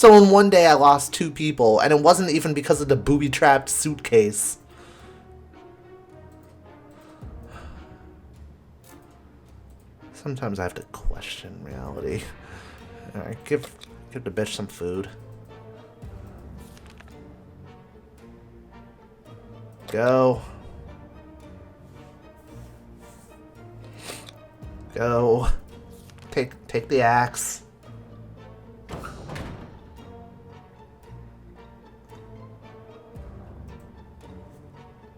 So in one day I lost 2 people, and it wasn't even because of the booby-trapped suitcase. Sometimes I have to question reality. Alright, give the bitch some food. Go. Go. Take the axe.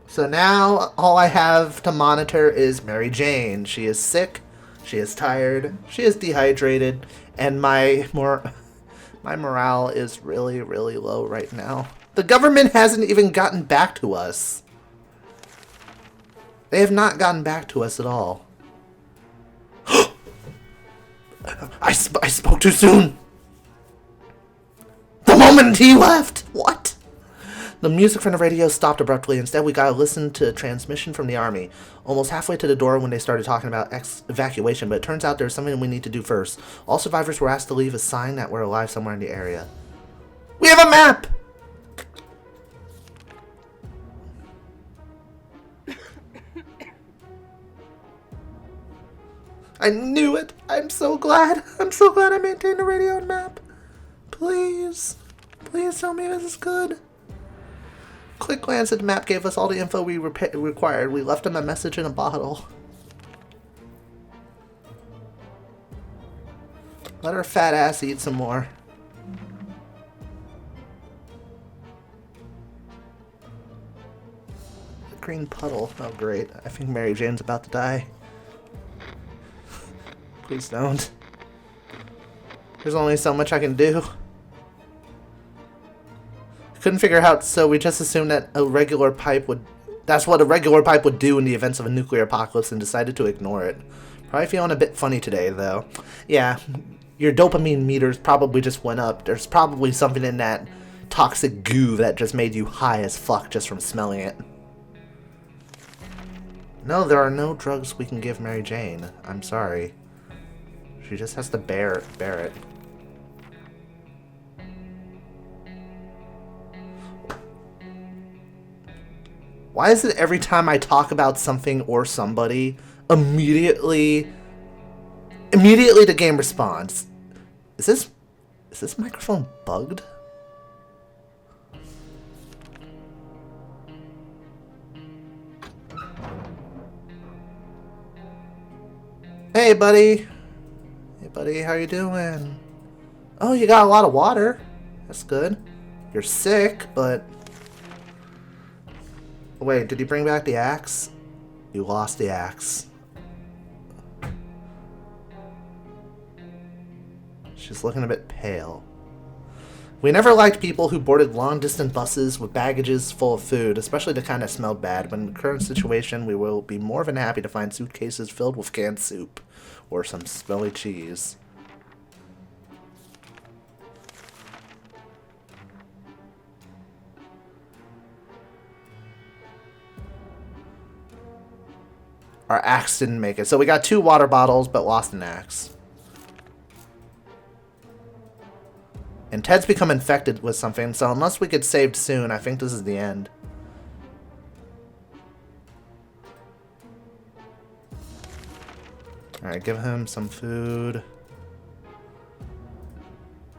So now all I have to monitor is Mary Jane. She is sick, she is tired, she is dehydrated, and my morale is really, really low right now. The government hasn't even gotten back to us. They have not gotten back to us at all. I spoke too soon. The moment he left. What? The music from the radio stopped abruptly. Instead, we gotta listen to a transmission from the army. Almost halfway to the door when they started talking about evacuation, but it turns out there's something we need to do first. All survivors were asked to leave a sign that we're alive somewhere in the area. We have a map! I knew it! I'm so glad! I'm so glad I maintained a radio and map. Please. Please tell me this is good. Quick glance at the map gave us all the info we required. We left him a message in a bottle. Let her fat ass eat some more. A green puddle. Oh great. I think Mary Jane's about to die. Please don't. There's only so much I can do. Couldn't figure out, so we just assumed that a regular pipe would... That's what a regular pipe would do in the events of a nuclear apocalypse and decided to ignore it. Probably feeling a bit funny today, though. Yeah, your dopamine meters probably just went up. There's probably something in that toxic goo that just made you high as fuck just from smelling it. No, there are no drugs we can give Mary Jane. I'm sorry. She just has to bear it. Why is it every time I talk about something or somebody, immediately the game responds? Is this microphone bugged? Hey, buddy. Hey, buddy, how you doing? Oh, you got a lot of water. That's good. You're sick, but... Wait, did you bring back the axe? You lost the axe. She's looking a bit pale. We never liked people who boarded long-distance buses with baggages full of food, especially the kind that smelled bad. But in the current situation, we will be more than happy to find suitcases filled with canned soup or some smelly cheese. Our axe didn't make it. So we got 2 water bottles, but lost an axe. And Ted's become infected with something, so unless we get saved soon, I think this is the end. Alright, give him some food.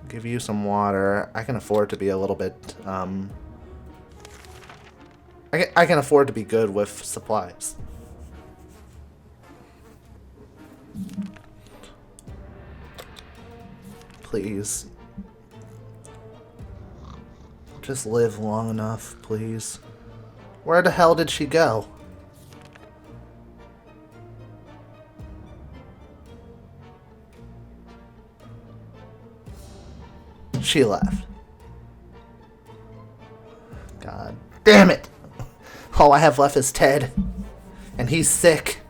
Give you some water. I can afford to be a little bit, I can afford to be good with supplies. Please. Just live long enough, please. Where the hell did she go? She left. God damn it! All I have left is Ted. And he's sick.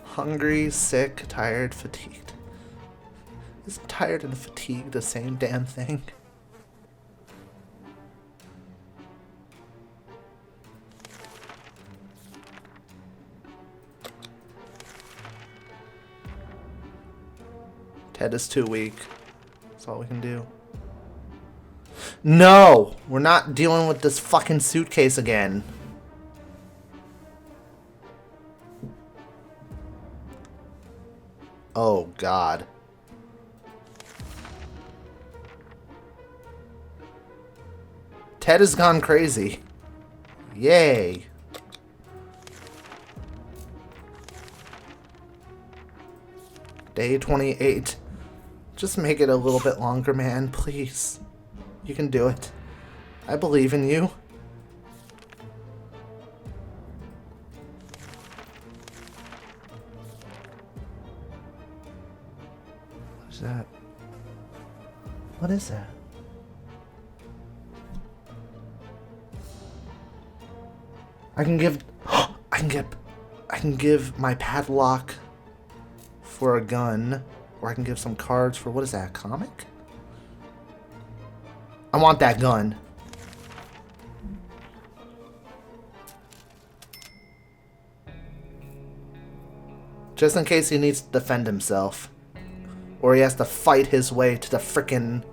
Hungry, sick, tired, fatigued. Isn't tired and fatigued the same damn thing? Ted is too weak. That's all we can do. No! We're not dealing with this fucking suitcase again. Oh, God. Ted has gone crazy. Yay. Day 28. Just make it a little bit longer, man, please. You can do it. I believe in you. What is that? What is that? I can give my padlock for a gun, or I can give some cards for, what is that, a comic? I want that gun. Just in case he needs to defend himself. Or he has to fight his way to the frickin'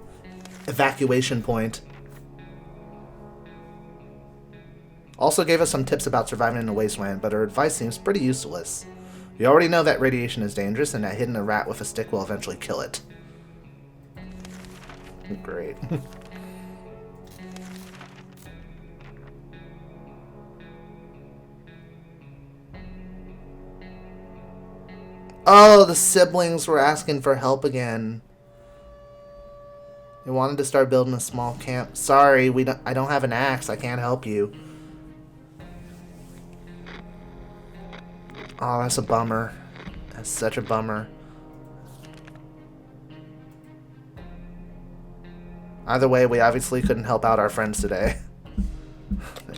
evacuation point. Also gave us some tips about surviving in the wasteland, but her advice seems pretty useless. We already know that radiation is dangerous and that hitting a rat with a stick will eventually kill it. Great. Oh, the siblings were asking for help again. They wanted to start building a small camp. Sorry, I don't have an axe. I can't help you. Oh, that's a bummer. That's such a bummer. Either way, we obviously couldn't help out our friends today.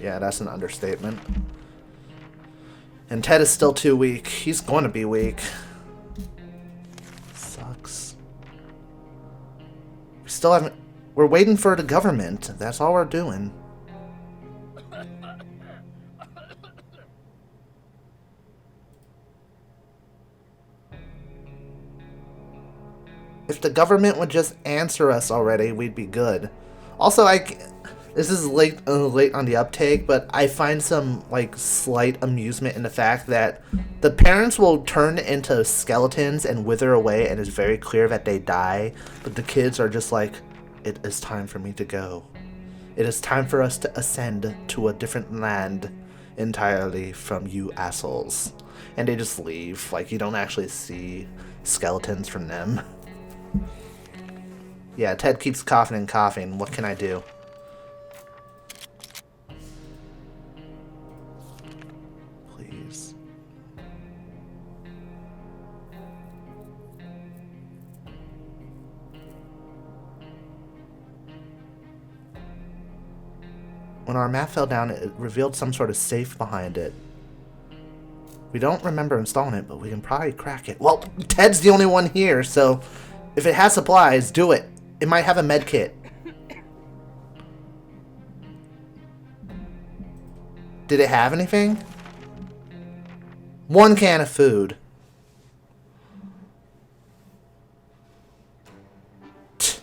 Yeah, that's an understatement. And Ted is still too weak. He's going to be weak. Sucks. We still haven't... We're waiting for the government. That's all we're doing. If the government would just answer us already, we'd be good. Also, this is late on the uptake, but I find some slight amusement in the fact that the parents will turn into skeletons and wither away, and it's very clear that they die. But the kids are just like, "It is time for me to go. It is time for us to ascend to a different land entirely from you assholes," and they just leave. You don't actually see skeletons from them. Yeah, Ted keeps coughing and coughing. What can I do? Please. When our map fell down, it revealed some sort of safe behind it. We don't remember installing it, but we can probably crack it. Well, Ted's the only one here, so if it has supplies, do it. It might have a med kit. Did it have anything? One can of food. It's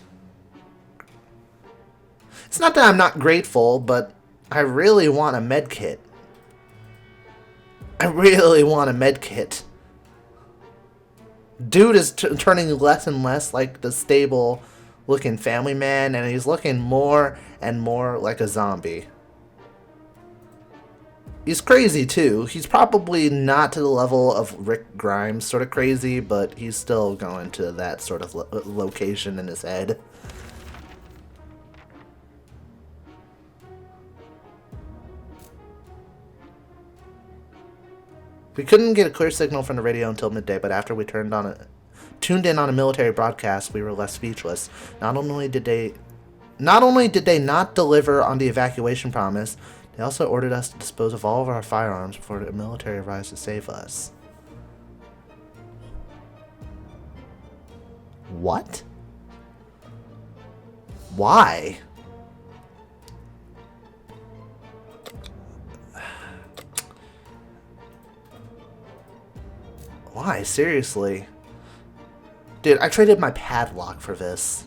not that I'm not grateful, but I really want a med kit. I really want a med kit. Dude is turning less and less like the stable looking family man, and he's looking more and more like a zombie. He's crazy too. He's probably not to the level of Rick Grimes sort of crazy, but he's still going to that sort of location in his head. We couldn't get a clear signal from the radio until midday, but after we tuned in on a military broadcast, we were less speechless. Not only did they not deliver on the evacuation promise, they also ordered us to dispose of all of our firearms before the military arrives to save us. What? Why? Why? Seriously? Dude, I traded my padlock for this.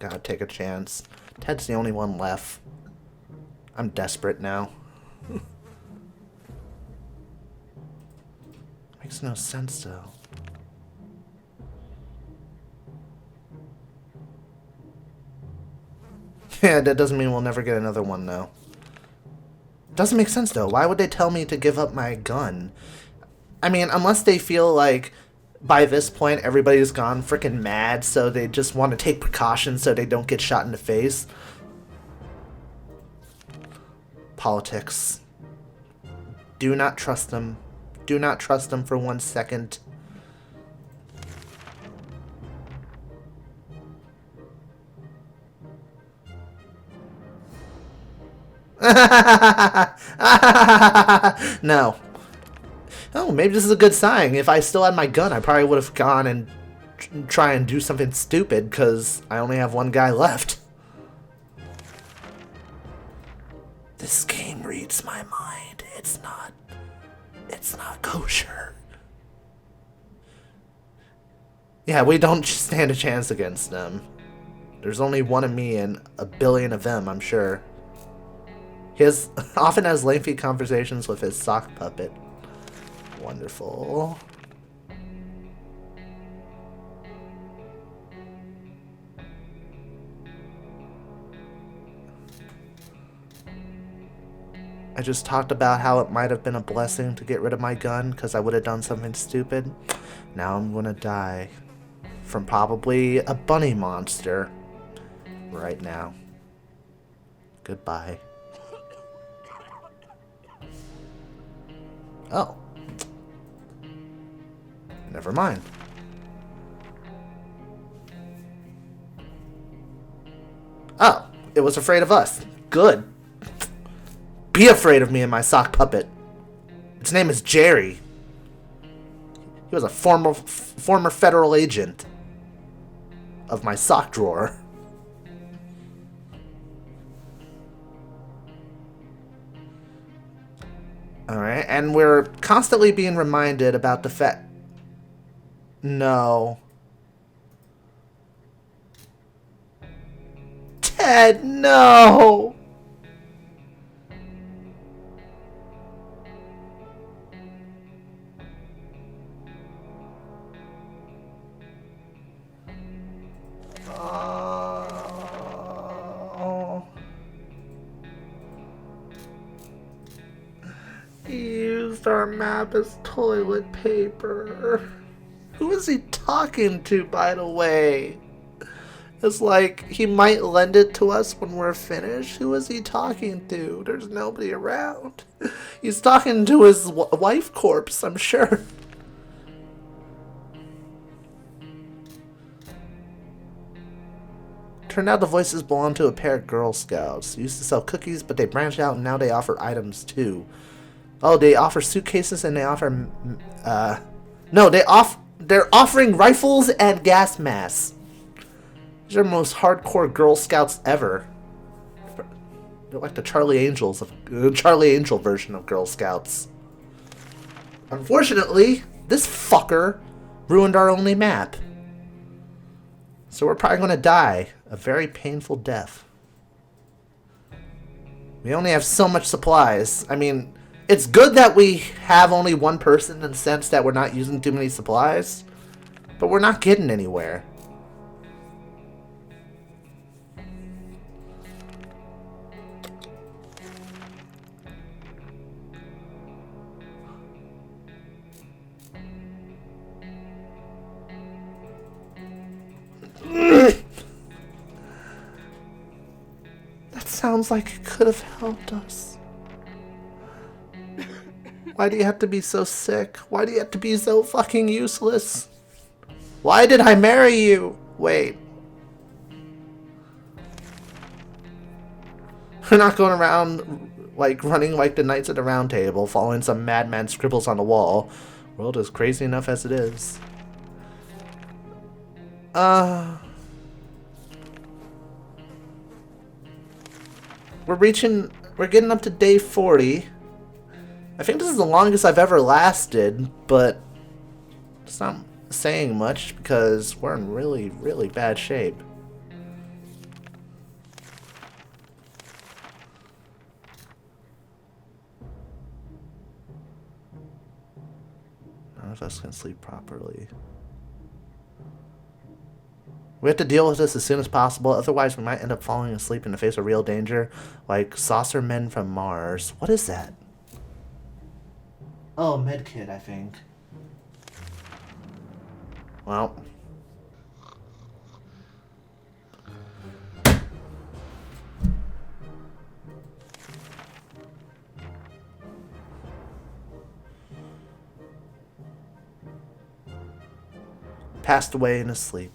gotta take a chance. Ted's the only one left. I'm desperate now. Makes no sense, though. Yeah, that doesn't mean we'll never get another one, though. Doesn't make sense, though. Why would they tell me to give up my gun? I mean, unless they feel like by this point everybody's gone freaking mad, so they just want to take precautions so they don't get shot in the face. Politics. Do not trust them. Do not trust them for 1 second. No. Oh, maybe this is a good sign. If I still had my gun, I probably would have gone and try and do something stupid, because I only have one guy left. This game reads my mind. It's not kosher. Yeah, we don't stand a chance against them. There's only one of me and a billion of them, I'm sure. He often has lengthy conversations with his sock puppet. Wonderful. I just talked about how it might have been a blessing to get rid of my gun because I would have done something stupid. Now I'm gonna die from probably a bunny monster right now. Goodbye. Oh. Never mind. Oh, it was afraid of us. Good. Be afraid of me and my sock puppet. Its name is Jerry. He was a former federal agent of my sock drawer. Alright, and we're constantly being reminded about the fact... No. Ted, no! He used our map as toilet paper. Who is he talking to, by the way? It's like he might lend it to us when we're finished. Who is he talking to? There's nobody around. He's talking to his wife corpse, I'm sure. Turned out the voices belong to a pair of Girl Scouts. They used to sell cookies, but they branched out and now they offer items too. Oh, they offer suitcases and they offer... No, they're offering rifles and gas masks. These are the most hardcore Girl Scouts ever. They're like the Charlie Angel version of Girl Scouts. Unfortunately, this fucker ruined our only map. So we're probably going to die a very painful death. We only have so much supplies. I mean, it's good that we have only one person in the sense that we're not using too many supplies, but we're not getting anywhere. That sounds like it could have helped us. Why do you have to be so sick? Why do you have to be so fucking useless? Why did I marry you? Wait. We're not going around like running like the Knights of the Round Table, following some madman scribbles on the wall. World is crazy enough as it is. We're getting up to day 40. I think this is the longest I've ever lasted, but it's not saying much because we're in really, really bad shape. of us can sleep properly. We have to deal with this as soon as possible, otherwise we might end up falling asleep in the face of real danger, like saucer men from Mars. What is that? Oh, medkit, I think. Well. Passed away in his sleep.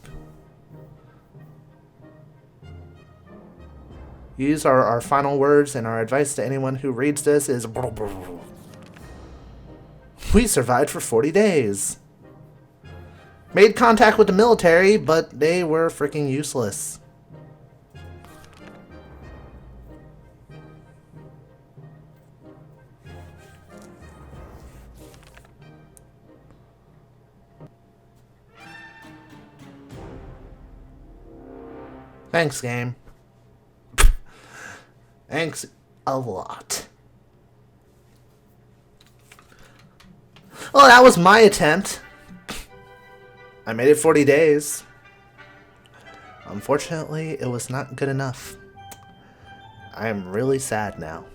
These are our final words, and our advice to anyone who reads this is... We survived for 40 days. Made contact with the military, but they were freaking useless. Thanks, game. Thanks a lot. Well, that was my attempt. I made it 40 days. Unfortunately, it was not good enough. I am really sad now.